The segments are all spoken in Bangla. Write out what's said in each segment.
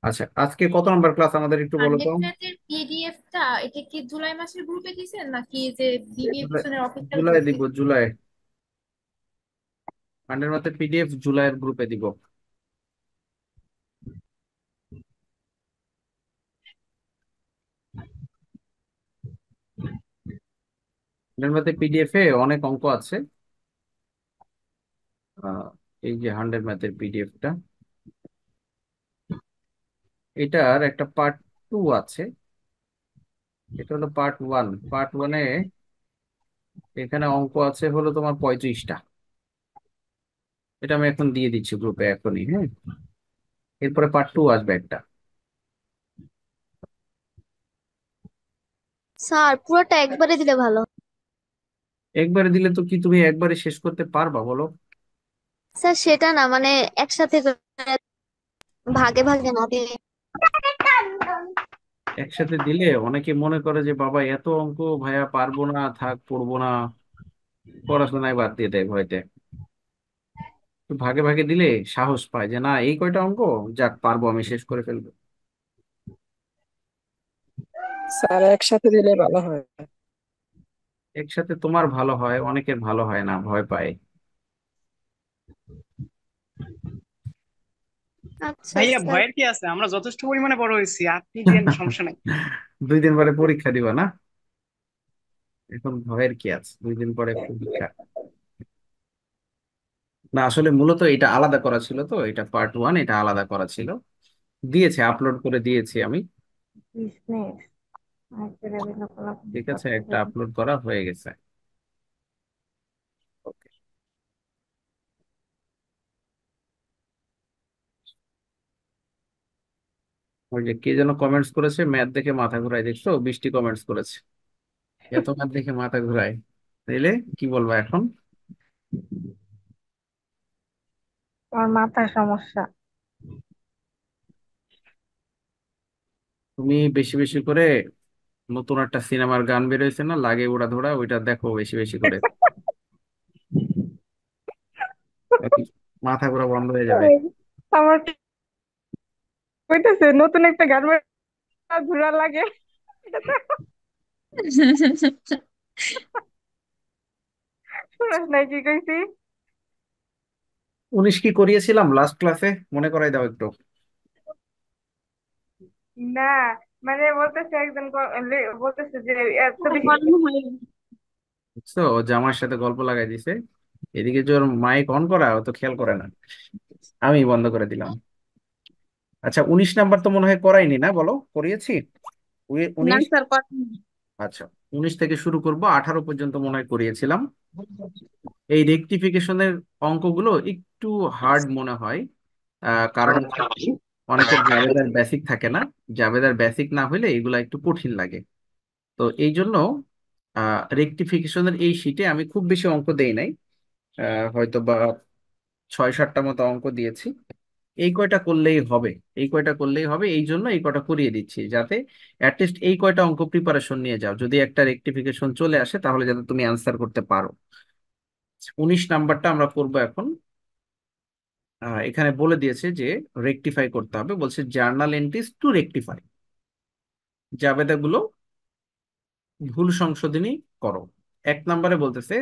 আচ্ছা, আজকে কত নাম্বার ক্লাস আমাদের একটু বলো তো। হান্ড্রেড ম্যাথের পিডিএফটা এটা কি জুলাই মাসের গ্রুপে দিছেন নাকি যে বিবিএ জুলাই, পিছনের অফিসিয়াল জুলাই গ্রুপে? দিব, জুলাই। হান্ড্রেড মাত্র পিডিএফ জুলাইয়ের গ্রুপে দিব। হান্ড্রেড মাত্র পিডিএফ এ অনেক অঙ্ক আছে। আহ, এই যে হান্ড্রেড ম্যাথের পিডিএফটা, এটার একটা পার্ট টু আছে। এটা হলো পার্ট ওয়ান। পার্ট ওয়ানে এখানে অঙ্ক আছে হলো তোমার 35টা। এটা আমি এখন দিয়ে দিচ্ছি গ্রুপে এখনই, হ্যাঁ। এরপরে পার্ট টু আসবে একটা। স্যার পুরোটা একবারে দিলে ভালো হয়। একবারে দিলে তো কি তুমি একবারে শেষ করতে পারবা বলো? স্যার সেটা না, মানে একসাথে করে ভাগে ভাগে না দিয়ে। একসাথে দিলে অনেকে মনে করে যে বাবা এত অঙ্ক ভাইয়া পারবো না, থাক পড়বো না, পড়াশোনায় বাদ দিয়ে দেয় ভয়তে। তো ভাগে ভাগে দিলে সাহস পায় যে না, এই কয়টা অঙ্ক যাক পারবো, আমি শেষ করে ফেলবো। স্যার একসাথে দিলে ভালো হয়। একসাথে তোমার ভালো হয়, অনেকের ভালো হয় না, ভয় পায়। আচ্ছা ভাইয়া স্যার। ভয়ের কি আছে? আমরা যথেষ্ট পরিমাণে বড় হয়েছি, আপনি দিয়েন, সমস্যা নাই। 2 দিন পরে পরীক্ষা দিবা না? এখন ভয়ের কি আছে, 2 দিন পরে পরীক্ষা। না আসলে মূলত এটা আলাদা করা ছিল, তো এটা পার্ট ওয়ান, এটা আলাদা করা ছিল। দিয়েছে, আপলোড করে দিয়েছি আমি। ঠিক আছে, একটা আপলোড করা হয়ে গেছে। ওকে। ওই যে কে যেন কমেন্টস করেছে, ম্যাথ দেখে মাথা ঘুরাই, দেখছো 20টি কমেন্টস করেছে। এত ম্যাথ দেখে মাথা ঘুরাই, তাইলে কি বলবো এখন? আমার মাথার সমস্যা। তুমি বেশি বেশি করে নতুন একটা সিনেমার গান বেরোয়েছে না, লাগে উড়া ধরা, ওইটা দেখো বেশি বেশি করে। মাথা ঘোরা বন্ধ হয়ে যাবে। ওই, আমার কি কইতেছে নতুন একটা গার্মেন্ট ঘোরা লাগে। এটা তো শুনস নাই কি কইছি? 19 কি করিয়েছিলাম লাস্ট ক্লাসে, মনে করাই দাও একটু। না, মানে বলতেছে একজন বলতেছে যে এত বেশি বুঝছো, ও জামার সাথে গল্প লাগাই দিছে। এদিকে যে ওর মাইক অন করা, ও তো খেয়াল করে না, আমি বন্ধ করে দিলাম। আচ্ছা, 19 নাম্বার তো মনে হয় করাইনি, না বলো করিয়েছি? না 19। স্যার আচ্ছা, 19 থেকে শুরু করব, 18 পর্যন্ত মনে হয় করিয়েছিলাম। এই রেকটিফিকেশনের অঙ্কগুলো একটু হার্ড মনে হয়। কারণ অনেকের জাবেদার বেসিক থাকে না। জাবেদার বেসিক না হলে এগুলা একটু কঠিন লাগে। তো এই জন্য রেকটিফিকেশনের এই শীটে আমি খুব বেশি অঙ্ক দেই নাই। হয়তো বা 6-7টা মতো অঙ্ক দিয়েছি। এই কয়টা করলেই হবে, এই কয়টা করলেই হবে, এই জন্য এই কয়টা করিয়ে দিচ্ছি, যাতে অ্যাটলিস্ট এই কয়টা অঙ্ক প্রিপারেশন নিয়ে যাও, যদি একটা রেকটিফিকেশন চলে আসে তাহলে যাতে তুমি অ্যান্সার করতে পারো। 19 নাম্বারটা আমরা করব এখন। এখানে বলে দিয়েছে যে রেকটিফাই করতে হবে, বলছে জার্নাল এন্ট্রিজ টু রেকটিফাই। জাবেদাগুলো ভুল সংশোধনী করো। 1 নম্বরে বলতেছে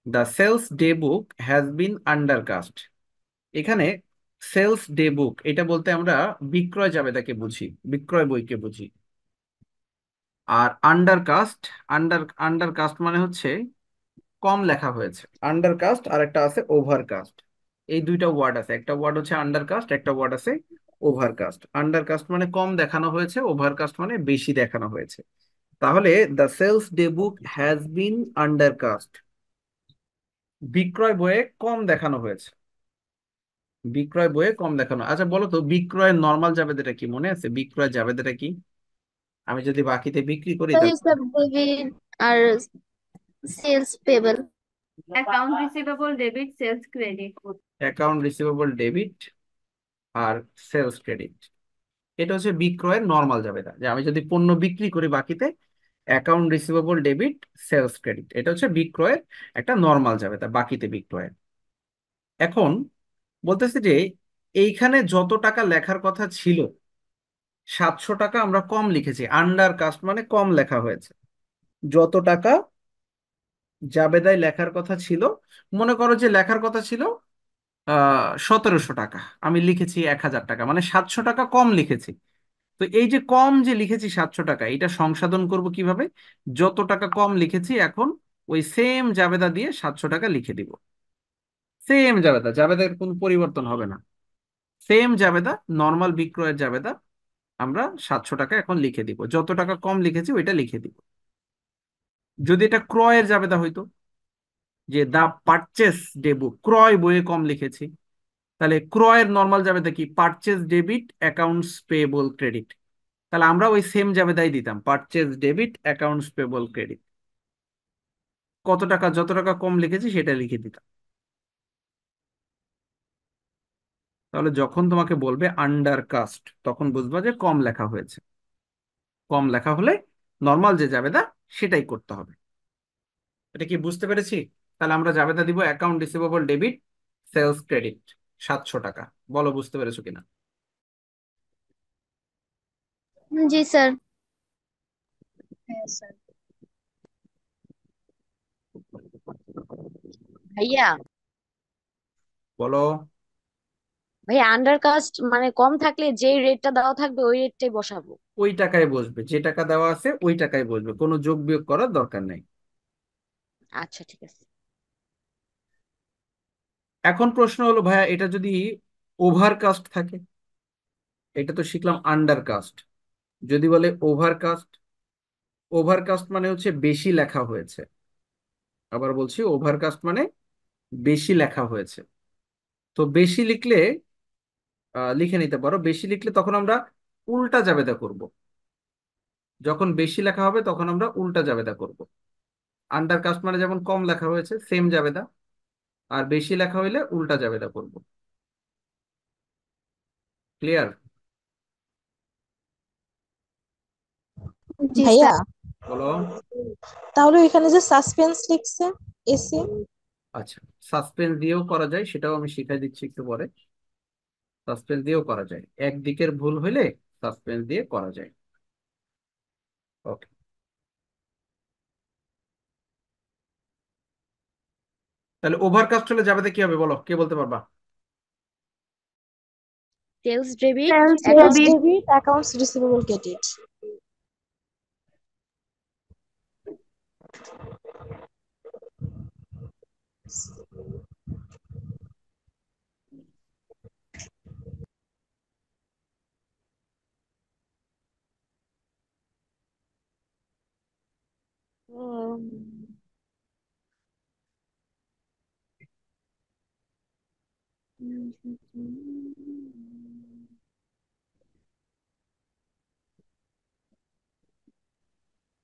the sales day book has been undercast. এখানে সেলস ডে বুক এটা বলতে আমরা বিক্রয় জাবেদাকে বুঝি, বিক্রয় বইকে বুঝি। আর আন্ডারকাস্ট, আন্ডারকাস্ট মানে হচ্ছে কম লেখা হয়েছে। আন্ডারকাস্ট আর একটা আছে ওভারকাস্ট। এই দুইটা ওয়ার্ড আছে, একটা ওয়ার্ড হচ্ছে আন্ডারকাস্ট, একটা ওয়ার্ড আছে ওভারকাস্ট। আন্ডারকাস্ট মানে কম দেখানো হয়েছে, ওভারকাস্ট মানে বেশি দেখানো হয়েছে। তাহলে the sales day book has been undercast, বিক্রয় বইয়ে কম দেখানো হয়েছে। বিক্রয় বইয়ে কম দেখানো। আচ্ছা বলো তো, বিক্রয়ের নর্মাল জাবেদাটা কি মনে আছে? বিক্রয় জাবেদাটা কি? আমি যদি বাকিতে বিক্রি করি তাহলে হিসাব ডেবিট আর sales payable. Account receivable debit sales credit. Account receivable debit আর সেলস ক্রেডিট, এটা হচ্ছে বিক্রয়ের নর্মাল জাবেদা। যে আমি যদি পণ্য বিক্রি করি বাকিতে, account receivable debit sales credit, এটা হচ্ছে বিক্রয়ের একটা নর্মাল জাবেদা, বাকিতে বিক্রয়ের। এখন বলতেছে যে এইখানে যত টাকা লেখার কথা ছিল 700 টাকা আমরা কম লিখেছি, আন্ডার কাস্ট মানে কম লেখা হয়েছে। যত টাকা জাবেদায় লেখার কথা ছিল, মনে করো যে লেখার কথা ছিল 1700 টাকা, আমি লিখেছি 1000 টাকা, মানে 700 টাকা কম লিখেছি। তো এই যে কম যে লিখেছি 700 টাকা, এটা সংশোধন করব কিভাবে? যত টাকা কম লিখেছি এখন ওই সেম জাবেদা দিয়ে 700 টাকা লিখে দিব। সেম জাবেদা, জাবেদার কোনো পরিবর্তন হবে না, সেম জাবেদা, নর্মাল বিক্রয়ের জাবেদা আমরা 700 টাকা এখন লিখে দিব, যত টাকা কম লিখেছি ওইটা লিখে দিব। যদি এটা ক্রয়ের জাবেদা হইতো, যে দা পারচেস ডেবু, ক্রয় বইয়ে কম লিখেছি, তাহলে ক্রয়ের নর্মাল জাবেদা কি? Purchase debit accounts payable credit. তাহলে আমরা ওই সেম জাবেদাই দিতাম, purchase debit accounts payable credit. কত টাকা, যত টাকা কম লিখেছি সেটা লিখে দিতাম। তাহলে যখন তোমাকে বলবে আন্ডার কাস্ট, তখন বুঝবা যে কম লেখা হয়েছে। কম লেখা হলে নর্মাল যে জাবেদা সেটাই করতে হবে। এটা কি বুঝতে পেরেছি? তাহলে আমরা জাবেদা দিব account receivable debit sales credit 700 টাকা। বলো বুঝতে পেরেছো কিনা? জি স্যার। ভাইয়া বলো। ভাইয়া আন্ডার কাস্ট মানে কম থাকলে যেই রেটটা দেওয়া থাকবে ওই রেটটাই বসাবো। ওই টাকায় বসবে, যে টাকা দেওয়া আছে ওই টাকায় বসবে, কোনো যোগ বিয়োগ করার দরকার নেই। আচ্ছা ঠিক আছে। এখন প্রশ্ন হলো ভাইয়া, এটা যদি ওভারকাস্ট থাকে, এটা তো শিখলাম আন্ডার কাস্ট, যদি বলে ওভারকাস্ট, ওভারকাস্ট মানে হচ্ছে বেশি লেখা হয়েছে। আবার বলছি, ওভারকাস্ট মানে বেশি লেখা হয়েছে। তো বেশি লিখলে লিখে নিতে পারো, বেশি লিখলে তখন আমরা উল্টা জাবেদা করব। যখন বেশি লেখা হবে তখন আমরা উল্টা জাবেদা করব। আন্ডার কাস্ট মানে যেমন কম লেখা হয়েছে সেম জাবেদা, আর বেশি লেখা হইলে উল্টা জাবেদা করব। ক্লিয়ার? জি ভাইয়া স্যার। বলো। তাহলে এখানে যে সাসপেন্স লিখছে এসি, আচ্ছা, সাসপেন্স দিয়েও করা যায়, সেটাও আমি শিখাই দিচ্ছি একটু পরে। সাসপেন্স দিয়েও করা যায়, একদিকের ভুল হইলে সাসপেন্স দিয়ে করা যায়। ওকে। তাহলে ওভারকাস্ট হলে জাবেদা কি হবে বলো, কে বলতে পারবা? Sales debit sales sales account. Debit accounts receivable credit.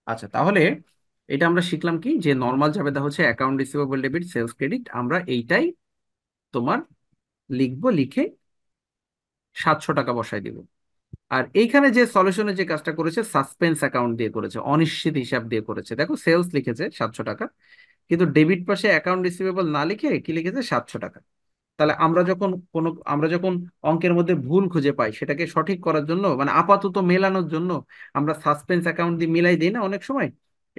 আচ্ছা, তাহলে এটা আমরা শিখলাম কি, যে নর্মাল জাবেদা হচ্ছে account receivable debit sales credit, আমরা এইটাই তোমার লিখবো, লিখে 700 টাকা বসাই দিব। আর এইখানে যে সলিউশনে যে কাজটা করেছে, সাসপেন্স অ্যাকাউন্ট দিয়ে করেছে, অনিশ্চিত হিসাব দিয়ে করেছে। দেখো সেলস লিখেছে 700 টাকা, কিন্তু ডেবিট পাশে অ্যাকাউন্ট রিসিভেবল না লিখে কি লিখেছে? 700 টাকা। তাহলে আমরা যখন অঙ্কের মধ্যে ভুল খুঁজে পাই, সেটাকে সঠিক করার জন্য, মানে আপাতত মেলানোর জন্য আমরা সাসপেন্স অ্যাকাউন্ট দিয়ে মিলাই দিই না অনেক সময়।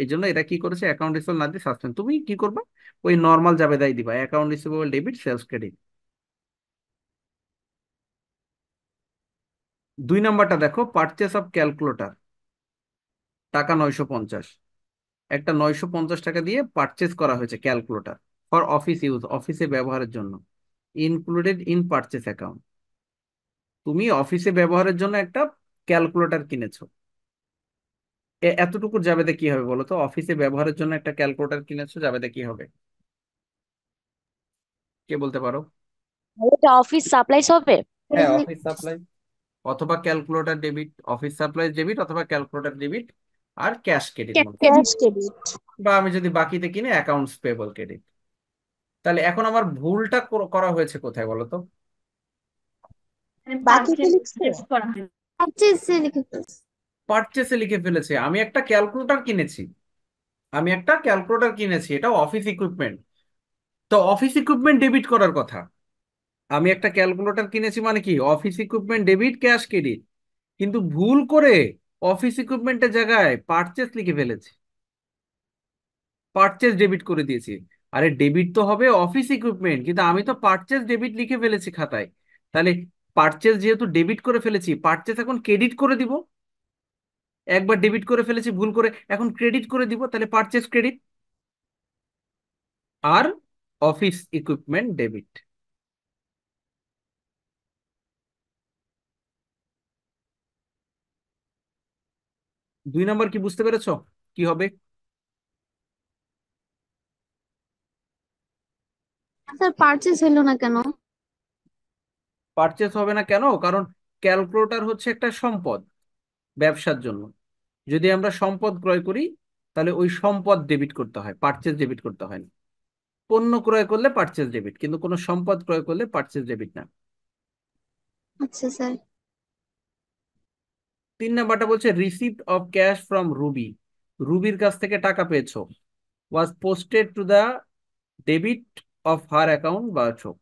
এই জন্য এটা কি করেছে, অ্যাকাউন্ট রিসিভেবল না দিয়ে সাসপেন্স। তুমি কি করবা? ওই নর্মাল জাবেদাই দিবা, account receivable debit sales credit. 2 নাম্বারটা দেখো, পারচেস অফ ক্যালকুলেটর, টাকা 950। একটা 950 টাকা দিয়ে পারচেস করা হয়েছে ক্যালকুলেটর ফর অফিস ইউজ, অফিসে ব্যবহারের জন্য, ইনক্লুডেড ইন পারচেস অ্যাকাউন্ট। তুমি অফিসে ব্যবহারের জন্য একটা ক্যালকুলেটর কিনেছো, এতটুকু জাবেদা কি হবে বলো তো? অফিসে ব্যবহারের জন্য একটা ক্যালকুলেটর কিনেছো, জাবেদা কি হবে? কে বলতে পারো? এটা অফিস সাপ্লাইস হবে। হ্যাঁ, অফিস সাপ্লাই, অথবা calculator debit, office supply debit অথবা ক্যালকুলেটর ডেবিট, আর ক্যাশ ক্রেডিট মনে করো। Cash debit. বা আমি যদি বাকিতে কিনে অ্যাকাউন্টস পেবল ক্রেডিট। তাহলে এখন আমার ভুলটা করা হয়েছে কোথায় বলো তো? বাকিতে লিখছে। করা হয়। পারচেজে লিখে ফেলছি। পারচেসে লিখে ফেলেছে। আমি একটা ক্যালকুলেটর কিনেছি, এটা অফিস ইকুইপমেন্ট। তো অফিস ইকুইপমেন্ট ডেবিট করার কথা। আমি একটা ক্যালকুলেটর কিনেছি মানে কি, office equipment debit cash credit. কিন্তু ভুল করে অফিস ইকুইপমেন্টের জায়গায় পারচেজ লিখে ফেলেছি, পারচেজ ডেবিট করে দিয়েছি। আরে ডেবিট তো হবে অফিস ইকুইপমেন্ট, কিন্তু আমি তো পারচেজ ডেবিট লিখে ফেলেছি খাতায়। তাহলে পারচেজ যেহেতু ডেবিট করে ফেলেছি, পারচেজ এখন ক্রেডিট করে দিব। একবার ডেবিট করে ফেলেছি ভুল করে, এখন ক্রেডিট করে দিব, তাহলে পারচেজ ক্রেডিট আর অফিস ইকুইপমেন্ট ডেবিট। 2 নম্বর কি বুঝতে পেরেছো কি হবে? স্যার পারচেজ হলো না কেন? পারচেজ হবে না কেন? কারণ ক্যালকুলেটর হচ্ছে একটা সম্পদ ব্যবসার জন্য। যদি আমরা সম্পদ ক্রয় করি তাহলে ওই সম্পদ ডেবিট করতে হয়, পারচেজ ডেবিট করতে হয় না। পণ্য ক্রয় করলে পারচেজ ডেবিট, কিন্তু কোনো সম্পদ ক্রয় করলে পারচেজ ডেবিট না। আচ্ছা স্যার। 3 নম্বরটা বলছে receipt of cash from Ruby. রুবির কাছ থেকে টাকা পেয়েছো, was posted to the debit of her account বা চোখ।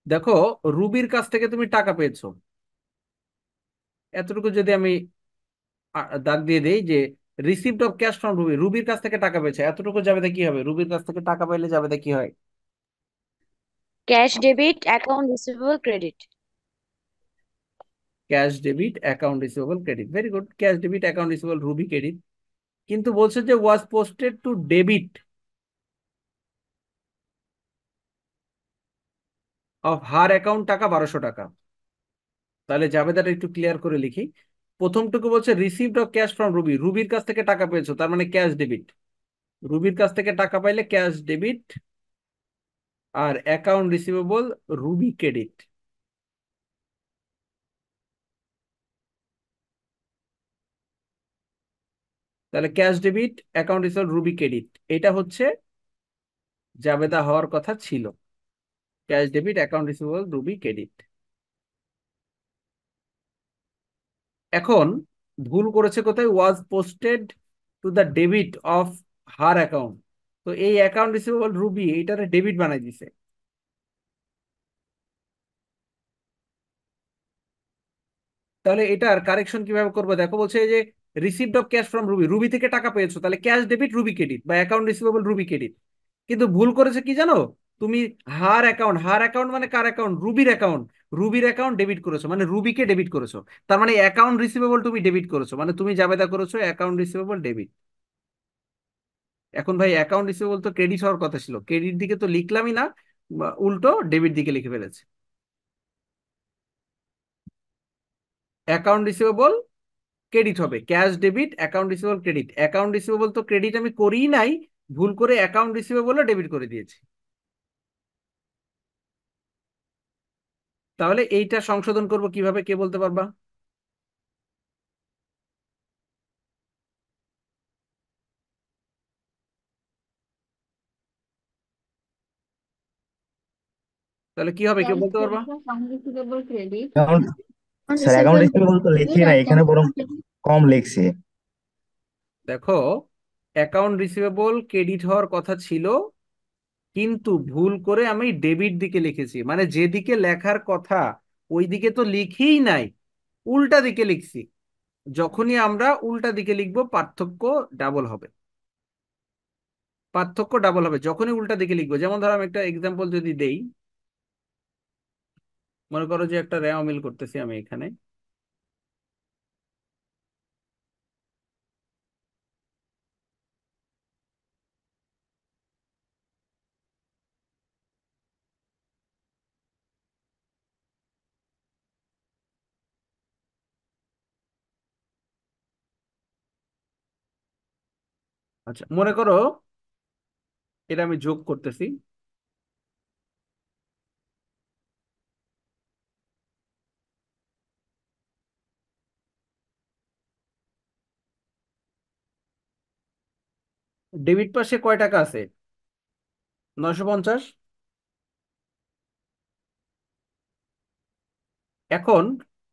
দেখো, রুবির কাছ থেকে তুমি টাকা পেয়েছো, এতটুকু যদি আমি দাগ দিয়ে দেই যে receipt of cash from Ruby, রুবির কাছ থেকে টাকা পেয়েছে, এতটুকু যাবে কি হবে? রুবির কাছ থেকে টাকা পাইলে যাবে কি হয়? Cash debit account receivable credit. Cash debit account receivable credit, very good. Cash debit account receivable Ruby credit, কিন্তু বলছে যে was posted to debit of her account টাকা 1200 টাকা। তাহলে জাবেদাটা একটু ক্লিয়ার করে লিখি। প্রথমটুকু বলছে received of cash from Ruby, রুবির কাছ থেকে টাকা পেয়েছো, তার মানে ক্যাশ ডেবিট। রুবির কাছ থেকে টাকা পাইলে ক্যাশ ডেবিট, আর অ্যাকাউন্ট রিসিভেবল রুবি ক্রেডিট। তাহলে cash debit account receivable Ruby credit, এটা হচ্ছে জাবেদা হওয়ার কথা ছিল, cash debit account receivable Ruby credit. এখন ভুল করেছে কোথায়? Was posted to the debit of her account. তো এই অ্যাকাউন্ট রিসিভেবল রুবি এইটারে ডেবিট বানাই দিছে। তাহলে এটার কারেকশন কিভাবে করবো দেখো, বলছে যে received of cash from Ruby, Ruby থেকে টাকা পেয়েছো, তাহলে ক্যাশ ডেবিট রুবি ক্রেডিট বা অ্যাকাউন্ট রিসিভেবল রুবি ক্রেডিট। কিন্তু ভুল করেছে কি জানো? তুমি হার অ্যাকাউন্ট, হার অ্যাকাউন্ট মানে কার অ্যাকাউন্ট? রুবির অ্যাকাউন্ট। রুবির অ্যাকাউন্ট ডেবিট করেছো, মানে রুবিকে ডেবিট করেছো। তার মানে অ্যাকাউন্ট রিসিভেবল তুমি ডেবিট করেছো, মানে তুমি জাবেদা করেছো অ্যাকাউন্ট রিসিভেবল ডেবিট। এখন ভাই অ্যাকাউন্ট রিসিভেবল তো ক্রেডিট হওয়ার কথা ছিল, ক্রেডিট দিকে তো লিখলামই না, উল্টো ডেবিট দিকে লিখে ফেলেছে। অ্যাকাউন্ট রিসিভেবল ক্রেডিট হবে, cash debit account receivable credit. Account receivable তো ক্রেডিট আমি করিই নাই, ভুল করে অ্যাকাউন্ট রিসিভেবলও ডেবিট করে দিয়েছি। তাহলে এইটা সংশোধন করব কিভাবে, কে বলতে পারবা? তাহলে কি হবে, কেউ ক্যাশ বলতে পারবা? Debit account receivable credit. Account sir account receivable receivable তো লিখি না এখানে, বরং কম লিখছে। দেখো, অ্যাকাউন্ট রিসিভেবল ক্রেডিট হওয়ার কথা ছিল, কিন্তু ভুল করে আমি ডেবিট দিকে লিখেছি, মানে যেদিকে লেখার কথা ওই দিকে তো লিখিই নাই, উল্টা দিকে লিখছি। যখনই আমরা উল্টা দিকে লিখবো পার্থক্য ডাবল হবে, পার্থক্য ডাবল হবে যখনই উল্টা দিকে লিখবো। যেমন ধরো আমি একটা এক্সাম্পল যদি দেই, মনে করো যে একটা রেওয়া মিল করতেছি আমি এখানে। আচ্ছা, মনে করো এটা আমি যোগ করতেছি। ডেবিট পাশে কয় টাকা আছে? 950। এখন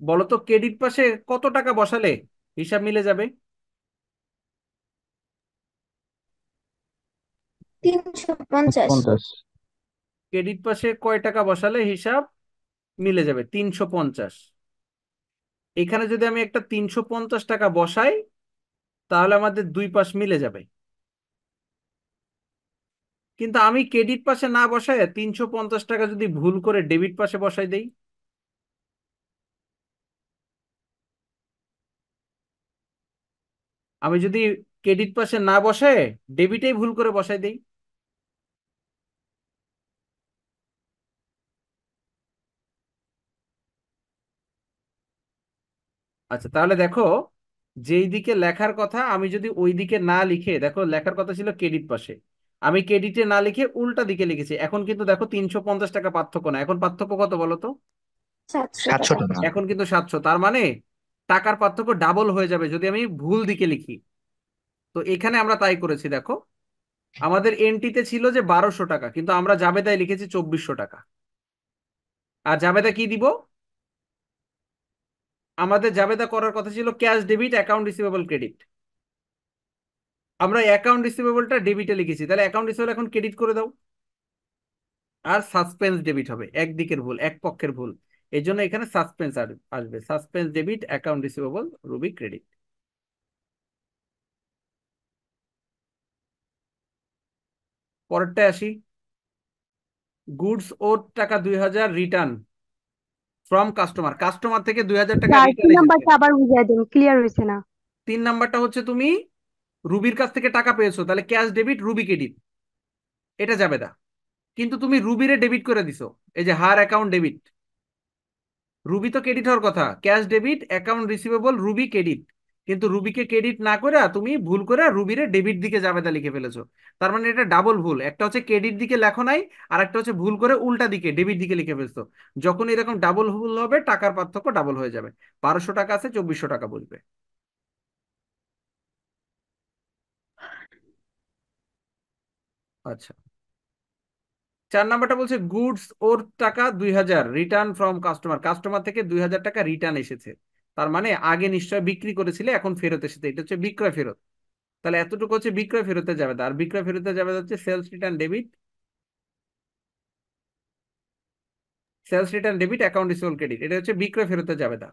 বলো তো ক্রেডিট পাশে কত টাকা বসালে হিসাব মিলে যাবে? 350। 50। ক্রেডিট পাশে কয় টাকা বসালে হিসাব মিলে যাবে? 350। এখানে যদি আমি একটা 350 টাকা বসাই তাহলে আমাদের দুই পাশ মিলে যাবে। কিন্তু আমি ক্রেডিট পাশে না বসায় 350 টাকা যদি ভুল করে ডেবিট পাশে বসাই দেই, আমি যদি ক্রেডিট পাশে না বসায় ডেবিটেই ভুল করে বসাই দেই, আচ্ছা তাহলে দেখো, যেই দিকে লেখার কথা আমি যদি ওই দিকে না লিখে, দেখো লেখার কথা ছিল ক্রেডিট পাশে, আমি ক্রেডিটে না লিখে উল্টা দিকে লিখেছি, এখন কিন্তু দেখো 350 টাকা পার্থক্য না, এখন পার্থক্য কত বলো তো? 700 700 টাকা। টাকা। এখন কিন্তু 700, তার মানে টাকার পার্থক্য ডাবল হয়ে যাবে যদি আমি ভুল দিকে লিখি। তো এখানে আমরা তাই করেছি, দেখো আমাদের এন্ট্রিতে ছিল যে 1200 টাকা, কিন্তু আমরা জাবেদায় লিখেছি 2400 টাকা। আর জাবেদা কি দিব? আমাদের জাবেদা করার কথা ছিল cash debit account receivable credit, আমরা অ্যাকাউন্ট রিসিভেবলটা ডেবিটে লিখেছি, তাহলে অ্যাকাউন্ট রিসিভেবল এখন ক্রেডিট করে দাও। আর সাসপেন্স ডেবিট হবে, একদিকের ভুল, এক পক্ষের ভুল, এই জন্য এখানে সাসপেন্স আসবে, suspense debit account receivable Ruby credit. পরেরটায় আসি, গুডস ওর টাকা 2000 রিটার্ন ফ্রম কাস্টমার, কাস্টমার থেকে 2000 টাকা স্যার রিটার্ন তিন এসেছে। নাম্বারটা আবার বুঝিয়ে দেন, ক্লিয়ার হয়েছে না। 3 নাম্বারটা হচ্ছে তুমি রুবির কাছ থেকে টাকা পেয়েছো, তাহলে ক্যাশ ডেবিট রুবি ক্রেডিট, এটা যাবে না। কিন্তু তুমি রুবিরে ডেবিট করে দিছো, এই যে হার অ্যাকাউন্ট ডেবিট, রুবি তো ক্রেডিট হওয়ার কথা, cash debit account receivable Ruby credit, কিন্তু রুবিকে ক্রেডিট না করে তুমি ভুল করে রুবিরে ডেবিট দিকে জাবেদা লিখে ফেলেছো। তার মানে এটা ডাবল ভুল, একটা হচ্ছে ক্রেডিট দিকে লেখো নাই, আর একটা হচ্ছে ভুল করে উল্টা দিকে ডেবিট দিকে লিখে ফেলছো। যখন এরকম ডাবল ভুল হবে টাকার পার্থক্য ডাবল হয়ে যাবে, 1200 টাকা আছে 2400 টাকা বলবে। আচ্ছা, 4 নাম্বারটা বলছে গুডস ওর টাকা 2000 রিটার্ন ফ্রম কাস্টমার, কাস্টমার থেকে 2000 টাকা রিটার্ন এসেছে, তার মানে আগে নিশ্চয় বিক্রি করেছিলে এখন ফেরত এসেছে, এটা হচ্ছে বিক্রয় ফেরত। তাহলে এতটুকু হচ্ছে বিক্রয় ফেরতে যাবে, আর বিক্রয় ফেরতে যাবে হচ্ছে sales return debit, sales return debit account receivable credit, এটা হচ্ছে বিক্রয় ফেরতে যাবে না,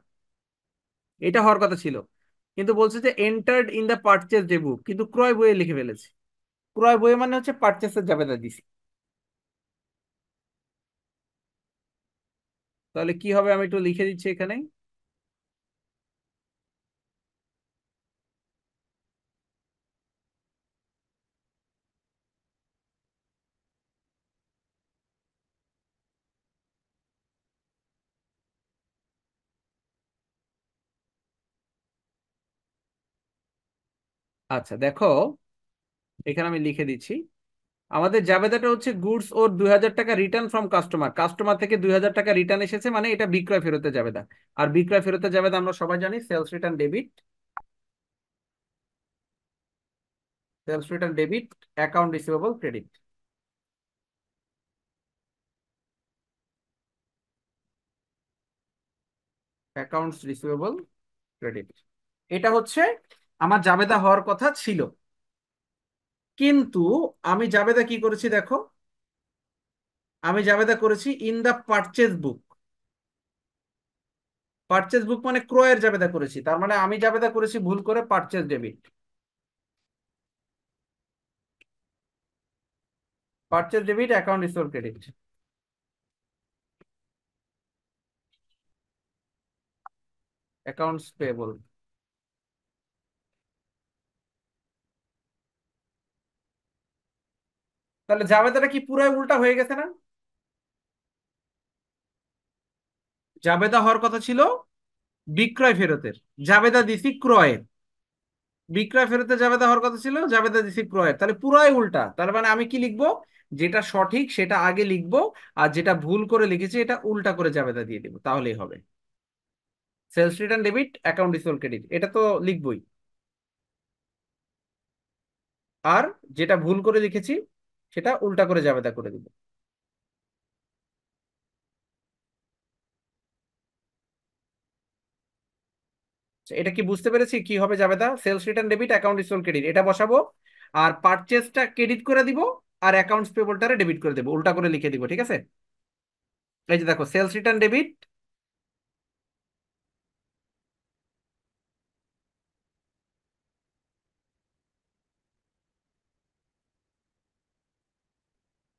এটা হওয়ার কথা ছিল। কিন্তু বলছে যে entered in the purchase day book, কিন্তু ক্রয় বইয়ে লিখে ফেলেছে, ক্রয় বইয়ে মানে হচ্ছে পারচেসের জাবেদা দিছি, তাহলে কি হবে আমি একটু লিখে দিচ্ছি এখানে। আচ্ছা দেখো, এখানে আমি লিখে দিচ্ছি, আমাদের জাবেদাটা হচ্ছে গুডস ওর 2000 টাকা রিটার্ন ফ্রম কাস্টমার, কাস্টমার থেকে 2000 টাকা রিটার্ন এসেছে, মানে এটা বিক্রয় ফেরতে জাবেদা। আর বিক্রয় ফেরতে জাবেদা আমরা সবাই জানি sales return debit, sales return debit account receivable credit, accounts receivable credit, এটা হচ্ছে আমার জাবেদা হওয়ার কথা ছিল। কিন্তু আমি জাবেদা কি করেছি দেখো, আমি জাবেদা করেছি in the purchase book, purchase book মানে ক্রয়ের জাবেদা করেছি, তার মানে আমি জাবেদা করেছি ভুল করে purchase debit, purchase debit account receivable credit, accounts payable. তাহলে জাবেদাটা কি পুরাই উল্টা হয়ে গেছে না? জাবেদা হওয়ার কথা ছিল বিক্রয় ফেরতের, জাবেদা দিছি ক্রয়ের, বিক্রয় ফেরতের জাবেদা হওয়ার কথা ছিল, জাবেদা দিছি ক্রয়ের, তাহলে পুরাই উল্টা। তার মানে আমি কি লিখবো, যেটা সঠিক সেটা আগে লিখবো, আর যেটা ভুল করে লিখেছি এটা উল্টা করে জাবেদা দিয়ে দেবো, তাহলেই হবে। Sales return debit account receivable credit, এটা তো লিখবই, আর যেটা ভুল করে লিখেছি সেটা উল্টা করে জাবেদা করে দিব। আচ্ছা, এটা কি বুঝতে পেরেছি কি হবে জাবেদা? Sales return debit account receivable credit এটা বসাবো, আর পারচেজটা ক্রেডিট করে দিব, আর অ্যাকাউন্টস পেবলটারে ডেবিট করে দেবো, উল্টা করে লিখে দিব, ঠিক আছে? এই যে দেখো, সেলস রিটার্ন ডেবিট,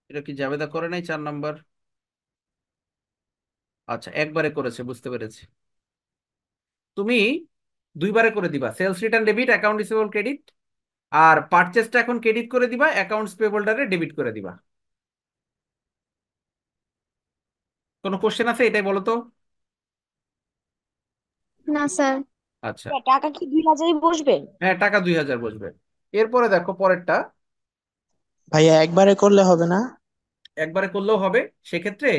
এটা কি জাবেদা করে নাই 4 নাম্বার? আচ্ছা, একবারে করেছে, বুঝতে পেরেছি। তুমি 2বারে করে দিবা, sales return debit, account receivable credit, আর পারচেসটা এখন ক্রেডিট করে দিবা, অ্যাকাউন্টস পেবলটারে ডেবিট করে দিবা। কোনো কোশ্চেন আছে? এটাই বলো তো। না স্যার। আচ্ছা, টাকা কি 2000ই বসবে? হ্যাঁ, টাকা 2000 বসবে। এরপরে দেখো পরেরটা, ভাইয়া একবারে করলে হবে না? একবারে করলেও হবে। সেক্ষেত্রে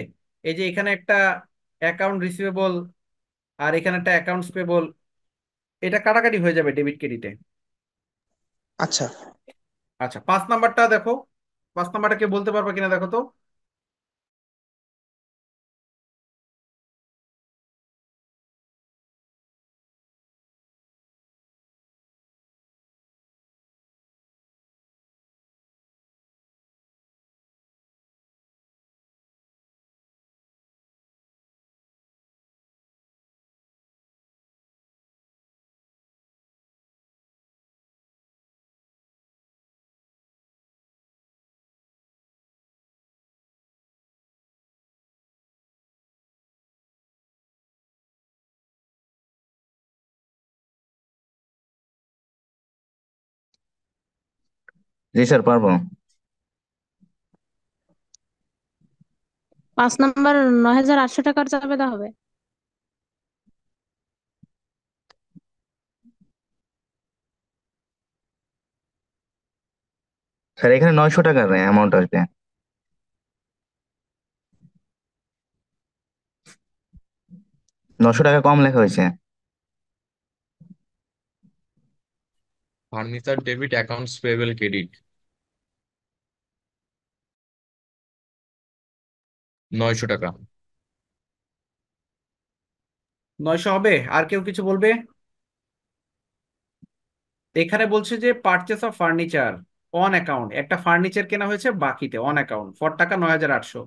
এই যে এখানে একটা অ্যাকাউন্ট রিসিভেবল আর এখানে একটা অ্যাকাউন্টস পেবল, এটা কাটাকাটি হয়ে যাবে ডেবিট ক্রেডিটে। আচ্ছা। আচ্ছা, 5 নাম্বারটা দেখো, 5 নাম্বারটা কে বলতে পারবে কিনা দেখো তো। জি স্যার, পারবো। 5 নম্বর 9,800 টাকার চাঁদা হবে। স্যার এখানে 900 টাকার অ্যামাউন্ট আসবে। 900 টাকা কম লেখা হয়েছে। Furniture debit, accounts payable credit 900 টাকা। 900 হবে? আর কেউ কিছু বলবে? এখানে বলছে যে purchase of furniture on account, একটা ফার্নিচার কেনা হয়েছে বাকিতে অন অ্যাকাউন্ট ফর টাকা 9800,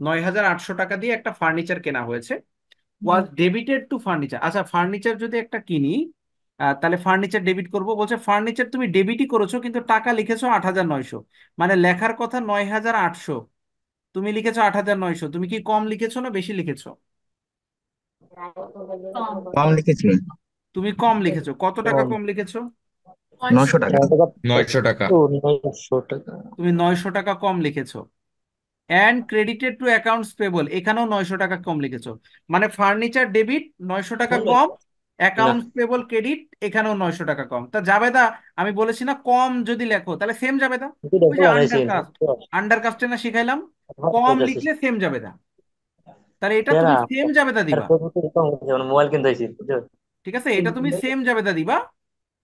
9800 টাকা দিয়ে একটা ফার্নিচার কেনা হয়েছে, ওয়াজ ডেবিটেড টু ফার্নিচার। আচ্ছা, ফার্নিচার যদি একটা কিনি, তাহলে ফার্নিচার ডেবিট করব। বলছে ফার্নিচার তুমি ডেবিটই করেছো কিন্তু টাকা লিখেছো 8900, মানে লেখার কথা 9800, তুমি লিখেছো 8900। তুমি কি কম লিখেছো না বেশি লিখেছো? কম। কম লিখেছি। তুমি কম লিখেছো। কত টাকা কম লিখেছো? 900 টাকা। 900 টাকা। তুমি 900 টাকা কম লিখেছো। And credited to accounts payable, এখানেও 900 টাকা কম লিখেছো। মানে ফার্নিচার ডেবিট 900 টাকা কম, অ্যাকাউন্টস পেবল ক্রেডিট এখানেও 900 টাকা কম। তা জাবেদা, আমি বলেছি না কম যদি লেখো তাহলে সেম জাবেদা। ওই যে আন্ডারকাস্ট, আন্ডারকাস্টে না শিখাইলাম, কম লিখলে সেম জাবেদা। তাহলে এটা তুমি সেম জাবেদা দিবা, ঠিক আছে? এটা তুমি সেম জাবেদা দিবা,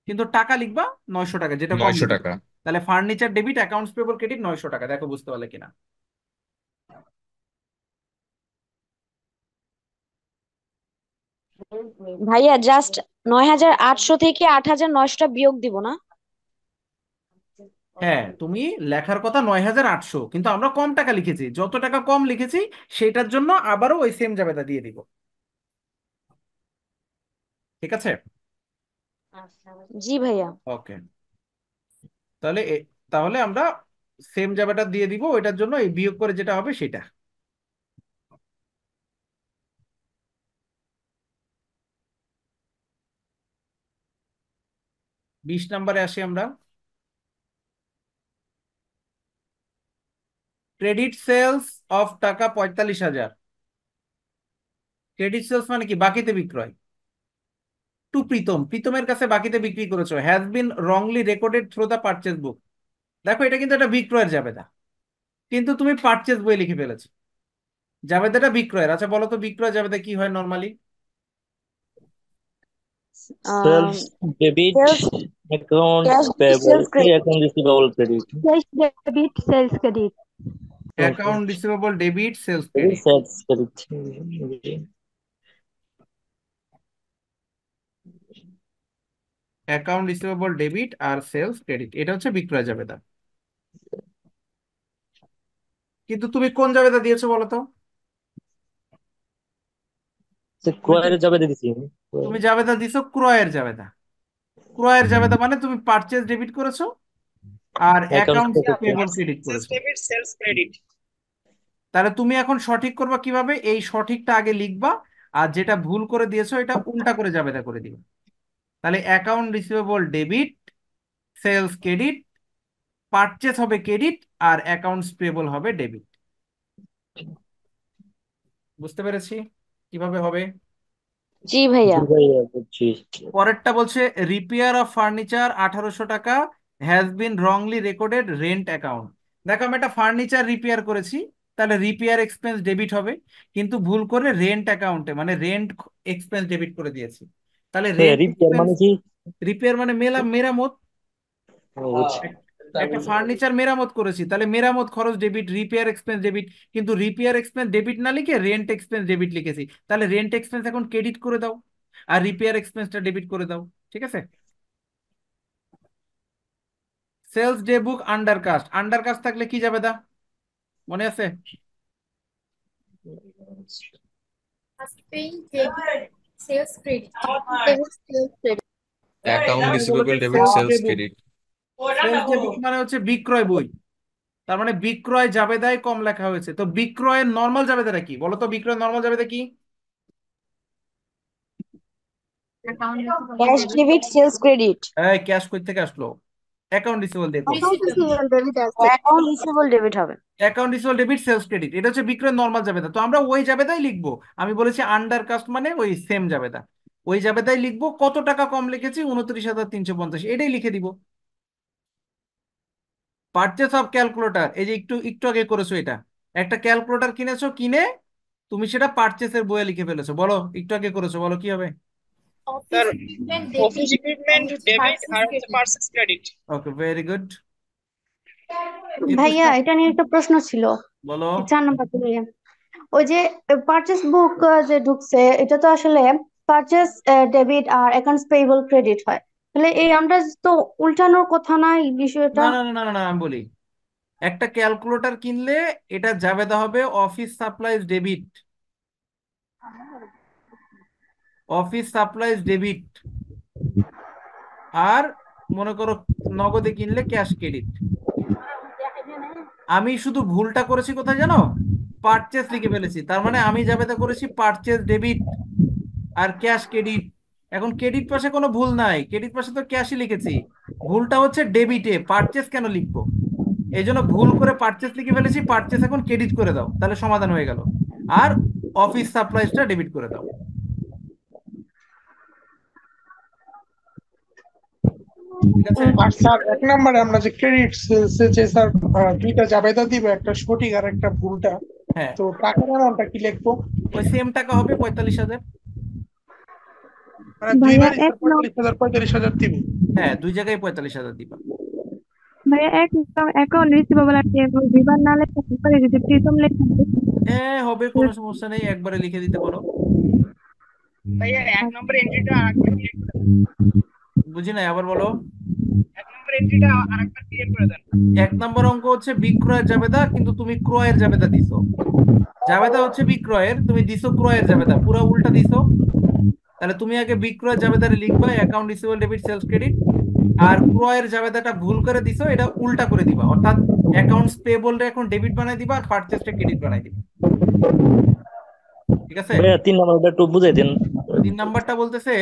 কিন্তু টাকা লিখবা 900 টাকা, যেটা কম 900 টাকা। লিখেছো। তাহলে furniture debit, accounts payable credit 900 টাকা। দেখো বুঝতে পারলে কিনা। ভাইয়া জাস্ট 9,800 থেকে 8,900 বিয়োগ দিব না? হ্যাঁ, তুমি লেখার কথা 9800, কিন্তু আমরা কম টাকা লিখেছি, যত টাকা কম লিখেছি সেটার জন্য আবারও ওই সেম জাবেদা দিয়ে দিব, ঠিক আছে? জি ভাইয়া। ওকে, তাহলে তাহলে আমরা সেম জাবেদা দিয়ে দিব, ওইটার জন্য এই বিয়োগ করে যেটা হবে সেটা। 20 নাম্বারে আসি আমরা। ক্রেডিট সেলস অফ টাকা 45,000। ক্রেডিট সেলস মানে কি? বাকিতে বিক্রয়। টু প্রীতম, প্রীতমের কাছে বাকিতে বিক্রি করেছো, has been wrongly recorded through the purchase book. দেখো, এটা কিন্তু একটা বিক্রয়ের জাবেদা, কিন্তু তুমি পারচেজ বই লিখে ফেলেছো। জাবেদাটা বিক্রয়ের। আচ্ছা বলো তো, বিক্রয় জাবেদা কি হয় normally? Sales debit, cash sales credit. Cash debit, sales credit. Account receivable debit, sales credit. Account receivable debit আর সেলস ক্রেডিট, এটা হচ্ছে বিক্রয় জাবেদা। কিন্তু তুমি কোন জাবেদা দিয়েছো বলো তো? ক্রয়ের যাবে দিছি তুমি জাবেদা দিছো ক্রয়ের জাবেদা। ক্রয়ের জাবেদা মানে তুমি পারচেজ ডেবিট করেছো আর account accounts payable credit sales করেছো। Debit sales credit. তাহলে তুমি এখন সঠিক করবা কিভাবে? এই সঠিকটা আগে লিখবা, আর যেটা ভুল করে দিয়েছো এটা উল্টা করে জাবেদা করে দিবা। তাহলে account receivable debit, sales credit, purchase হবে ক্রেডিট, আর অ্যাকাউন্টস পেয়েবল হবে ডেবিট। বুঝতে পেরেছি কিভাবে হবে? জি ভাইয়া। জি ভাইয়া বুঝছি। পরেরটা বলছে রিপেয়ার অফ ফার্নিচার 1800 টাকা has been wrongly recorded rent account. দেখো আমি একটা ফার্নিচার রিপেয়ার করেছি, তাহলে রিপেয়ার এক্সপেন্স ডেবিট হবে, কিন্তু ভুল করে রেন্ট অ্যাকাউন্টে মানে রেন্ট এক্সপেন্স ডেবিট করে দিয়েছি। তাহলে ভাইয়া রেন্ট রিপেয়ার এক্সপেন্স, মানে কি? রিপেয়ার মানে মেরামত। বুঝছি। একটা ফার্নিচার মেরামত করেছি, তাহলে মেরামত খরচ ডেবিট, রিপেয়ার এক্সপেন্স ডেবিট, কিন্তু রিপেয়ার এক্সপেন্স ডেবিট না লিখে রেন্ট এক্সপেন্স ডেবিট লিখেছি, তাহলে রেন্ট এক্সপেন্স এখন ক্রেডিট করে দাও আর রিপেয়ার এক্সপেন্সটা ডেবিট করে দাও। ঠিক আছে? সেলস ডে বুক আন্ডারকাস্ট, আন্ডারকাস্ট থাকলে কি যাবে দা মনে আছে? paying debit sales credit. Debit sales credit. Account এখানে রিসিভেবল বলেছে ডেবিট সেলস ডে সেলস বুক। ক্রেডিট। সেলস ডে বুক মানে হচ্ছে বিক্রয় বই, তার মানে বিক্রয় জাবেদায় কম লেখা হয়েছে। তো বিক্রয়ের নর্মাল জাবেদাটা কি বলো তো? বিক্রয়ের নর্মাল জাবেদা কি? Cash debit sales credit. এই ক্যাশ কই থেকে আসলো? অ্যাকাউন্ট রিসিভেবল দেখো, Account receivable debit আছে। অ্যাকাউন্ট রিসিভেবল ডেবিট হবে। Account receivable debit sales credit, এটা হচ্ছে বিক্রয়ের নর্মাল জাবেদা। তো আমরা ওই জাবেদাই লিখবো। আমি বলেছি আন্ডার কাস্ট মানে ওই সেম জাবেদা, ওই জাবেদাই লিখবো। কত টাকা কম লিখেছি? 29,350, এটাই লিখে দিব। পারচেস অফ ক্যালকুলেটর, এই যে একটু একটু আগে করেছো এটা, একটা ক্যালকুলেটর কিনেছো, কিনে তুমি সেটা পারচেসের বইয়ে লিখে ফেলেছো। বলো একটু আগে করেছো, বলো কি হবে? Sir Office equipment office debit equipment and debit আর হচ্ছে purchase purchase credit. Okay, very good. ভাইয়া এটা নিয়ে একটা প্রশ্ন ছিল, বলো। 4 নম্বর থেকে। ওই যে পারচেস বুক যে ঢুকছে, এটা তো আসলে পারচেস ডেবিট আর অ্যাকাউন্টস পেয়েবল ক্রেডিট হয়, তাহলে এই আমরা তো উল্টানোর কথা না এই বিষয়টা? না না না না না না, আমি বলি, একটা ক্যালকুলেটর কিনলে এটা জাবেদা হবে office supplies debit, office supplies debit. আর মনে করো নগদে কিনলে ক্যাশ ক্রেডিট। আমি শুধু ভুলটা করেছি কোথায় জানো? পারচেস লিখে ফেলেছি, তার মানে আমি জাবেদা করেছি পারচেস ডেবিট আর ক্যাশ ক্রেডিট। এখন ক্রেডিট পাশে কোনো ভুল নাই, ক্রেডিট পাশে তো ক্যাশই লিখেছি। ভুলটা হচ্ছে ডেবিটে, পারচেস কেন লিখবো? এই জন্য ভুল করে পারচেস লিখে ফেলেছি, পারচেস এখন ক্রেডিট করে দাও, তাহলে সমাধান হয়ে গেল। আর অফিস সাপ্লাইজটা ডেবিট করে দাও। ঠিক আছে? আর স্যার 1 নম্বরে আমরা যে ক্রেডিট সেলসে যে স্যার দুইটা জাবেদা দিব, একটা সঠিক আর একটা ভুলটা, হ্যাঁ, তো টাকার অ্যামাউন্টটা কি লিখবো? ওই সেম টাকা হবে 45,000। মানে ভাইয়া দুইবারই স্যার 45,000 দিব? হ্যাঁ, দুই জায়গায় 45,000 দিবা। ভাইয়া অ্যাকাউন্ট রিসিভেবল আর পেয়েবল দুইবার না লেখা একবারে যদি প্রীতম লেখা হ্যাঁ হবে, কোনো সমস্যা নেই, একবারে লিখে দিতে পারো। ভাইয়া 1 নম্বর এন্ট্রিটা আরেকবার ক্লিয়ার করে দেন। বুঝি নাই, আবার বলো। 1 নম্বর এন্ট্রিটা আরেকবার ক্লিয়ার করে দেন। 1 নম্বর অঙ্ক হচ্ছে বিক্রয়ের জাবেদা, কিন্তু তুমি ক্রয়ের জাবেদা দিছো। জাবেদা হচ্ছে বিক্রয়ের, তুমি দিছো ক্রয়ের জাবেদা, পুরো উল্টা দিছো। তাহলে তুমি আগে বিক্রয়ের জাবেদারে লিখবা account receivable debit sales credit, আর ক্রয়ের জাবেদাটা ভুল করে দিছো, এটা উল্টা করে দিবা, অর্থাৎ অ্যাকাউন্টস পেয়েবল এখন ডেবিট বানাই দিবা আর পারচেসটা ক্রেডিট বানাই দিবা। ঠিক আছে? ভাইয়া 3 নম্বরটা একটু বুঝাই দেন। 3 নম্বরটা বলতেছে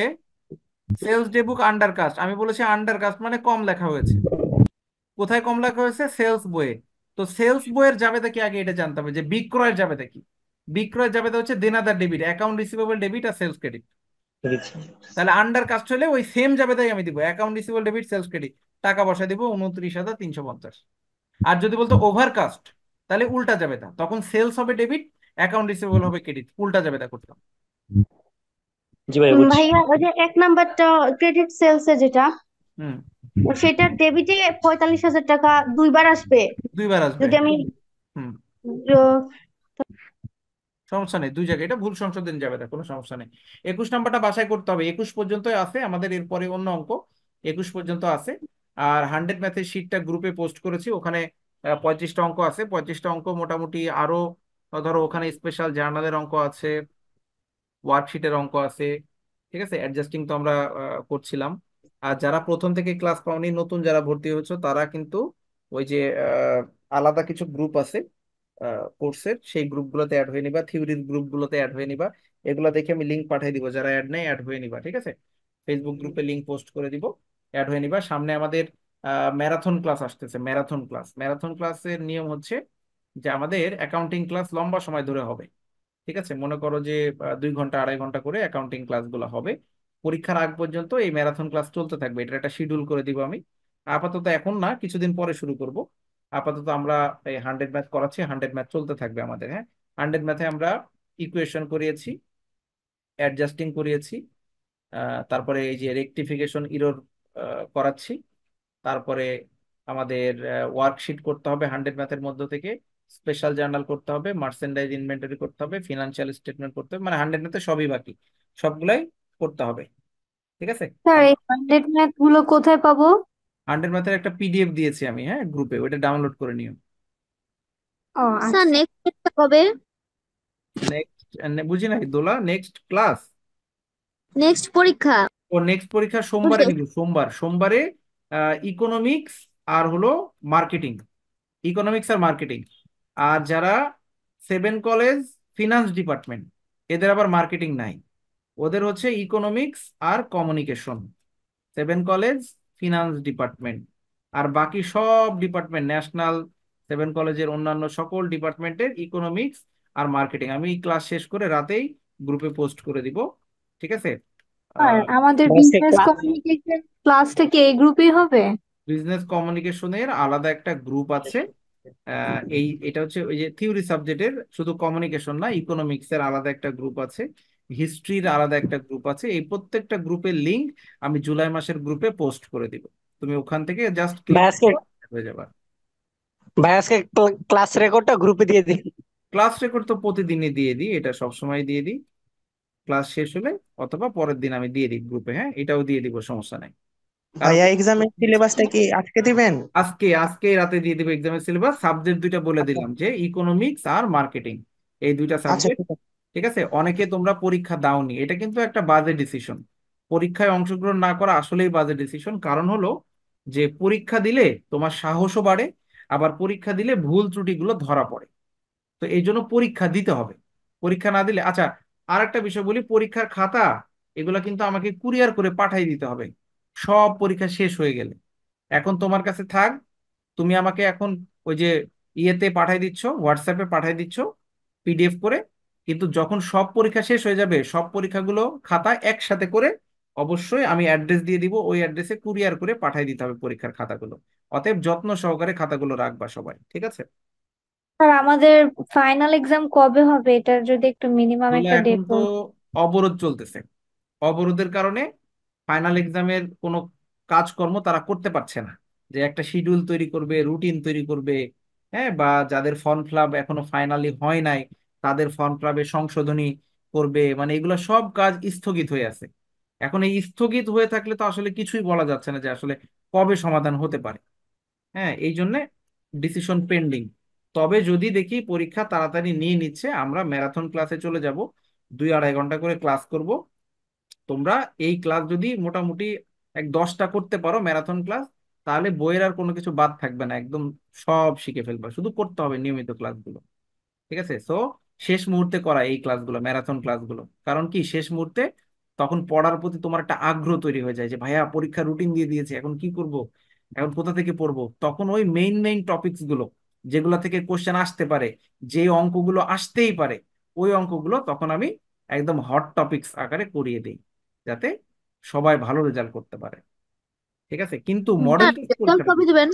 সেলস ডে বুক আন্ডারকাস্ট। আমি বলেছি আন্ডারকাস্ট মানে কম লেখা হয়েছে। কোথায় কম লেখা হয়েছে? সেলস বইয়ে। তো সেলস বইয়ের জাবেদা কি আগে এটা জানতে হবে যে বিক্রয়ের জাবেদা কি। বিক্রয়ের জাবেদা হচ্ছে দেনাদার ডেবিট, অ্যাকাউন্ট রিসিভেবল ডেবিট আর সেলস ক্রেডিট। তাহলে আন্ডারকাস্ট হলে ওই সেম জাবেদাই আমি দিব, account receivable debit sales credit, টাকা বসায় দিব 29,350। আর যদি বলতো ওভারকাস্ট, তাহলে উল্টা জাবেদা, তখন সেলস হবে ডেবিট, অ্যাকাউন্ট রিসিভেবল হবে ক্রেডিট, উল্টা জাবেদা করতাম। জি ভাইয়া বুঝছি। ভাইয়া ওই যে 1 নম্বরটা ক্রেডিট সেলসে যেটা, হুম, সেটা ডেবিটে 45,000 টাকা দুইবার আসবে দুইবার আসবে। যদি আমি হুম, আহ, সমস্যা নেই, দুই জায়গায় এটা ভুল সংশোধন যাবে, না কোনো সমস্যা নেই। 21 নম্বরটা বাসায় করতে হবে, 21 পর্যন্ত আছে আমাদের, এরপরে অন্য অঙ্ক 21 পর্যন্ত আছে। আর 100 ম্যাথের শিটটা গ্রুপে পোস্ট করেছি, ওখানে 35টা অঙ্ক আছে, 35টা অঙ্ক মোটামুটি আরো ধরো ওখানে স্পেশাল জার্নালের অঙ্ক আছে, ওয়ার্কশিটের অঙ্ক আছে। ঠিক আছে, অ্যাডজাস্টিং তো আমরা করছিলাম। আর যারা প্রথম থেকে ক্লাস পাওনি, নতুন যারা ভর্তি হয়েছে, তারা কিন্তু ওই যে আলাদা কিছু গ্রুপ আছে কোর্সের, সেই গ্রুপগুলোতে অ্যাড হয়ে নিবা, থিওরির গ্রুপগুলোতে অ্যাড হয়ে নিবা। এগুলো দেখে আমি লিঙ্ক পাঠিয়ে দিব, যারা অ্যাড নেই অ্যাড হয়ে নিবা। ঠিক আছে, ফেসবুক গ্রুপে লিঙ্ক পোস্ট করে দিব, অ্যাড হয়ে নিবা। সামনে আমাদের ম্যারাথন ক্লাস আসতেছে। ম্যারাথন ক্লাসের নিয়ম হচ্ছে যে আমাদের অ্যাকাউন্টিং ক্লাস লম্বা সময় ধরে হবে। ঠিক আছে, মনে করো যে 2 ঘন্টা 2.5 ঘন্টা করে অ্যাকাউন্টিং ক্লাসগুলো হবে। পরীক্ষার আগ পর্যন্ত এই ম্যারাথন ক্লাস চলতে থাকবে, এটা একটা শিডিউল করে দিব আমি। আপাতত এখন না, কিছুদিন পরে শুরু করব। আপাতত আমরা এই 100 ম্যাথ করাচ্ছি, 100 ম্যাথ চলতে থাকবে আমাদের। হ্যাঁ, 100 ম্যাথে আমরা ইকুয়েশন করিয়েছি, অ্যাডজাস্টিং করিয়েছি, তারপরে এই যে রেকটিফিকেশন ইরর করাচ্ছি। তারপরে আমাদের ওয়ার্কশিট করতে হবে 100 ম্যাথের মধ্য থেকে, স্পেশাল জার্নাল করতে হবে, মার্চেন্ডাইজ ইনভেন্টরি করতে হবে, ফিনান্সিয়াল স্টেটমেন্ট করতে হবে। মানে 100 ম্যাথে সবই বাকি, সবগুলাই করতে হবে। ঠিক আছে, স্যার এই 100 ম্যাথ গুলো কোথায় পাবো? 100 ম্যাথের একটা পিডিএফ দিয়েছি আমি, হ্যাঁ, গ্রুপে, ওইটা ডাউনলোড করে নিও। ও স্যার আচ্ছা। নেক্সট কবে? নেক্সট, বুঝি নাই দোলা, নেক্সট ক্লাস নেক্সট পরীক্ষা? ও নেক্সট পরীক্ষা তো সোমবারে নিব, সোমবারে ইকোনমিক্স আর হলো মার্কেটিং, ইকোনমিক্স আর মার্কেটিং। আর যারা 7 কলেজ ফিনান্স ডিপার্টমেন্ট, এদের আবার মার্কেটিং নাই, ওদের হচ্ছে ইকোনমিক্স আর কমিউনিকেশন। 7 কলেজ ফিনান্স ডিপার্টমেন্ট, আর বাকি সব ডিপার্টমেন্ট, ন্যাশনাল 7 কলেজের অন্যান্য সকল ডিপার্টমেন্টের ইকোনমিক্স আর মার্কেটিং আমি ক্লাস শেষ করে রাতেই গ্রুপে পোস্ট করে দিব। ঠিক আছে, স্যার আমাদের বিজনেস কমিউনিকেশন ক্লাসটা কি এই গ্রুপেই হবে? বিজনেস কমিউনিকেশনের আলাদা একটা গ্রুপ আছে। এটা হচ্ছে ওই যে থিওরি সাবজেক্টের, শুধু কমিউনিকেশন না, ইকোনমিক্স এর আলাদা একটা গ্রুপ আছে, হিস্ট্রির আলাদা একটা গ্রুপ আছে। এই প্রত্যেকটা গ্রুপের লিংক আমি জুলাই মাসের গ্রুপে পোস্ট করে দিব, তুমি ওখান থেকে জাস্ট ক্লিক হয়ে যাবে। ভাই আজকে ক্লাস রেকর্ডটা গ্রুপে দিয়ে দিন। ক্লাস রেকর্ড তো প্রতিদিনই দিয়ে দিই, এটা সবসময় দিয়ে দিই, ক্লাস শেষ হলে অথবা পরের দিন আমি দিয়ে দিই গ্রুপে। হ্যাঁ, এটাও দিয়ে দিব, সমস্যা নাই। কারণ ভাইয়া এক্সামের সিলেবাসটা কি আজকে দিবেন? আজকে রাতে দিয়ে দিব এক্সামের সিলেবাস। সাবজেক্ট দুইটা বলে আচ্ছা দিলাম, যে ইকোনমিক্স আর মার্কেটিং, এই দুইটা আচ্ছা সাবজেক্ট। ঠিক আছে। ঠিক আছে, অনেকে তোমরা পরীক্ষা দাওনি, এটা কিন্তু একটা বাজে ডিসিশন। পরীক্ষায় অংশগ্রহণ না করা আসলেই বাজে ডিসিশন। কারণ হলো যে পরীক্ষা দিলে তোমার সাহসও বাড়ে, আবার পরীক্ষা দিলে ভুল ত্রুটিগুলো ধরা পড়ে। তো এই জন্য পরীক্ষা দিতে হবে। পরীক্ষা না দিলে, আচ্ছা, আর একটা বিষয় বলি, পরীক্ষার খাতা এগুলো কিন্তু আমাকে কুরিয়ার করে পাঠাই দিতে হবে সব পরীক্ষা শেষ হয়ে গেলে। এখন তোমার কাছে থাক, তুমি আমাকে এখন ওই যে ইয়েতে পাঠাই দিচ্ছ, হোয়াটসঅ্যাপে পাঠাই দিচ্ছ পিডিএফ করে, কিন্তু যখন সব পরীক্ষা শেষ হয়ে যাবে, সব পরীক্ষাগুলো খাতা একসাথে করে অবশ্যই আমি অ্যাড্রেস দিয়ে দিব, ওই অ্যাড্রেসে কুরিয়ার করে পাঠাই দিতে হবে পরীক্ষার খাতাগুলো। অতএব যত্ন সহকারে খাতাগুলো রাখবা সবাই। ঠিক আছে, স্যার আমাদের ফাইনাল এক্সাম কবে হবে, এটার যদি একটু মিনিমাম এগুলো একটা এখন ডেট তো বলতেন। অবরোধ চলতেছে, অবরোধের কারণে ফাইনাল এক্সামের কোনো কাজকর্ম তারা করতে পারছে না, যে একটা শিডিউল তৈরি করবে, রুটিন তৈরি করবে। হ্যাঁ, বা যাদের ফর্ম ফিলাপ এখনো ফাইনালি হয় নাই, তাদের ফর্ম ফিলাপে সংশোধনী করবে, মানে এগুলো সব কাজ স্থগিত হয়ে আছে। এখন এই স্থগিত হয়ে থাকলে তো আসলে কিছুই বলা যাচ্ছে না যে আসলে কবে সমাধান হতে পারে। হ্যাঁ, এই জন্য ডিসিশন পেন্ডিং। তবে যদি দেখি পরীক্ষা তাড়াতাড়ি নিয়ে নিচ্ছে, আমরা ম্যারাথন ক্লাসে চলে যাব, 2-2.5 ঘন্টা করে ক্লাস করব। তোমরা এই ক্লাস যদি মোটামুটি 10টা করতে পারো ম্যারাথন ক্লাস, তাহলে বইয়ের আর কোনো কিছু বাদ থাকবে না, একদম সব শিখে ফেলবা, শুধু করতে হবে নিয়মিত ক্লাসগুলো। ঠিক আছে, সো শেষ মুহূর্তে করা এই ক্লাসগুলো, ম্যারাথন ক্লাসগুলো, কারণ কি শেষ মুহূর্তে তখন পড়ার প্রতি তোমার একটা আগ্রহ তৈরি হয়ে যায়, যে ভাইয়া পরীক্ষা রুটিন দিয়ে দিয়েছে, এখন কি করব, এখন কোথা থেকে পড়বো। তখন ওই মেইন মেইন টপিকস গুলো, যেগুলো থেকে কোশ্চেন আসতে পারে, যে অঙ্কগুলো আসতেই পারে, ওই অঙ্কগুলো তখন আমি একদম হট টপিকস আকারে করিয়ে দিই, যাতে সবাই ভালো রেজাল্ট করতে পারে। ঠিক আছে, কিন্তু মডেল স্যার টেস্ট রেজাল্ট পরীক্ষাটা কবে দিবেন?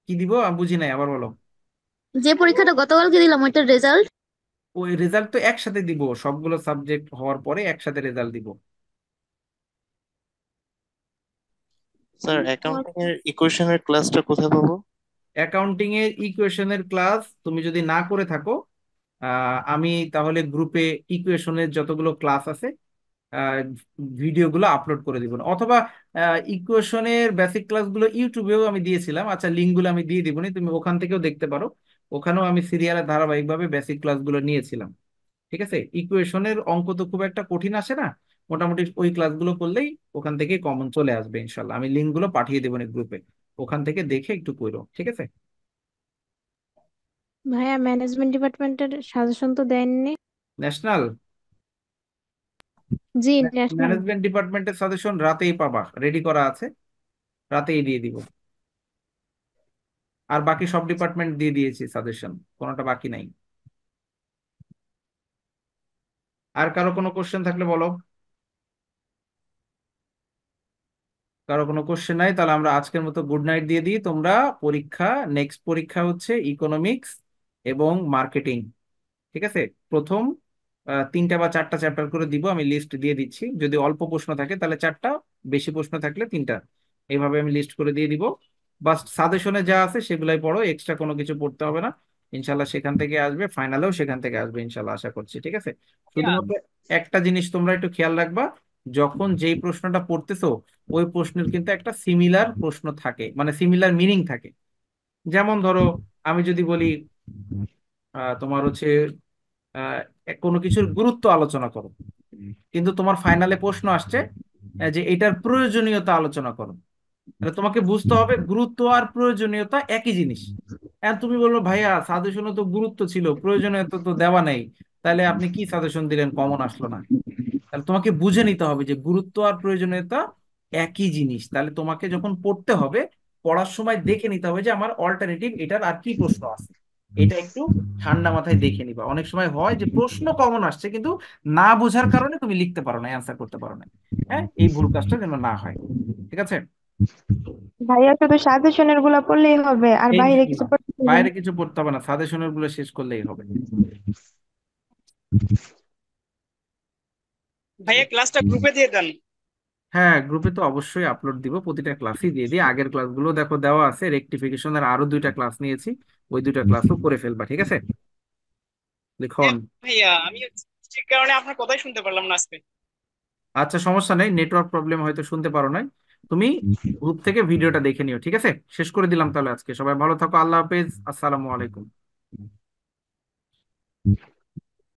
কি দিব আমি বুঝি নাই, আবার বলো। যে পরীক্ষাটা গতকালকে দিলাম ওইটার রেজাল্ট? ওই রেজাল্ট তো একসাথে দিব, সবগুলো সাবজেক্ট হওয়ার পরে একসাথে রেজাল্ট দিব। স্যার অ্যাকাউন্টিং এর ইকুয়েশনের ক্লাসটা কোথায় পাবো? অ্যাকাউন্টিং এর ইকুয়েশনের ক্লাস তুমি যদি না করে থাকো, আমি তাহলে গ্রুপে ইকুয়েশনের যতগুলো ক্লাস আছে ভিডিওগুলো আপলোড করে দিব না, অথবা ইকুয়েশনের বেসিক ক্লাসগুলো ইউটিউবেও আমি দিয়েছিলাম, আচ্ছা লিঙ্কগুলো আমি দিয়ে দিব না, তুমি ওখান থেকেও দেখতে পারো। ওখানেও আমি সিরিয়ালে ধারাবাহিকভাবে বেসিক ক্লাসগুলো নিয়েছিলাম। ঠিক আছে, ইকুয়েশনের অঙ্ক তো খুব একটা কঠিন আসে না, মোটামুটি ওই ক্লাসগুলো করলেই ওখান থেকে কমন চলে আসবে ইনশাল্লাহ। আমি লিঙ্কগুলো পাঠিয়ে দেবো গ্রুপে, ওখান থেকে দেখে একটু করো, ঠিক আছে। ভাইয়া ম্যানেজমেন্ট ডিপার্টমেন্টের সাজেশন তো দেননি। ন্যাশনাল জি, ন্যাশনাল। ম্যানেজমেন্ট ডিপার্টমেন্টের সাজেশন রাতেই পাবা, রেডি করা আছে, রাতেই দিয়ে দিব। আর বাকি সব ডিপার্টমেন্ট দিয়ে দিয়েছি সাজেশন, কোনোটা বাকি নাই। আর কারো কোনো কোশ্চেন থাকলে বলো। কারো কোনো কোশ্চেন নাই, তাহলে আমরা আজকের মতো গুড নাইট দিয়ে দিই। তোমরা পরীক্ষা, নেক্সট পরীক্ষা হচ্ছে ইকোনমিক্স এবং মার্কেটিং, ঠিক আছে। প্রথম 3টা বা 4টা চ্যাপ্টার করে দিব, আমি লিস্ট দিয়ে দিচ্ছি। যদি অল্প প্রশ্ন থাকে তাহলে 4টা, বেশি প্রশ্ন থাকলে 3টা, এইভাবে আমি লিস্ট করে দিয়ে দিব। বাস সাজেশনে যা আছে সেগুলাই পড়ো, এক্সট্রা কোনো কিছু পড়তে হবে না। ইনশাল্লাহ সেখান থেকে আসবে, ফাইনালেও সেখান থেকে আসবে ইনশাল্লাহ, আশা করছি, ঠিক আছে। শুধুমাত্র একটা জিনিস তোমরা একটু খেয়াল রাখবা, যখন যেই প্রশ্নটা পড়তেছো ওই প্রশ্নের কিন্তু একটা সিমিলার প্রশ্ন থাকে, মানে সিমিলার মিনিং থাকে। যেমন ধরো আমি যদি বলি তোমার হচ্ছে কোনো কিছুর গুরুত্ব আলোচনা করো, কিন্তু তোমার ফাইনালে প্রশ্ন আসছে যে এটার প্রয়োজনীয়তা আলোচনা করো, তাহলে তোমাকে বুঝতে হবে গুরুত্ব আর প্রয়োজনীয়তা একই জিনিস। এখন তুমি বললো ভাইয়া সাজেশনে তো গুরুত্ব ছিল, প্রয়োজনীয়তা তো দেওয়া নেই, তাহলে আপনি কি সাজেশন দিলেন, কমন আসলো না। তাহলে তোমাকে বুঝে নিতে হবে যে গুরুত্ব আর প্রয়োজনীয়তা একই জিনিস। তাহলে তোমাকে যখন পড়তে হবে, পড়ার সময় দেখে নিতে হবে যে আমার অল্টারনেটিভ এটার আর কি প্রশ্ন আছে, এটা একটু ঠান্ডা মাথায় দেখে নিবা। অনেক সময় হয় যে প্রশ্ন কমন আসছে কিন্তু না বোঝার কারণে তুমি লিখতে পারো না, অ্যান্সার করতে পারো না। হ্যাঁ, এই ভুল কাজটা যেন না হয়, ঠিক আছে। ভাইয়া শুধু সাজেশনের গুলা পড়লেই হবে, আর বাইরে কিছু ইনশাল্লাহ পড়তে হবে না? বাইরে কিছু পড়তে হবে না, সাজেশনের গুলো শেষ করলেই হবে। ভাইয়া ক্লাসটা গ্রুপে দিয়ে দেন। হ্যাঁ, গ্রুপে তো অবশ্যই আপলোড দিব, প্রতিটা ক্লাসই দিয়ে দিই। আগের ক্লাসগুলো দেখো দেওয়া আছে, রেকটিফিকেশনের আরো 2টা ক্লাস নিয়েছি, ওই 2টা ক্লাসও করে ফেলবা, ঠিক আছে। লিখন। ভাইয়া আমি ঠিক কারণে আপনার কথাই শুনতে পারলাম না আজকে। আচ্ছা, সমস্যা নেই, নেটওয়ার্ক প্রবলেম, হয়তো শুনতে পারো নাই। তুমি গ্রুপ থেকে ভিডিওটা দেখে নিও, ঠিক আছে। শেষ করে দিলাম তাহলে আজকে, সবাই ভালো থাকো, আল্লাহ হাফেজ, আসসালামু আলাইকুম।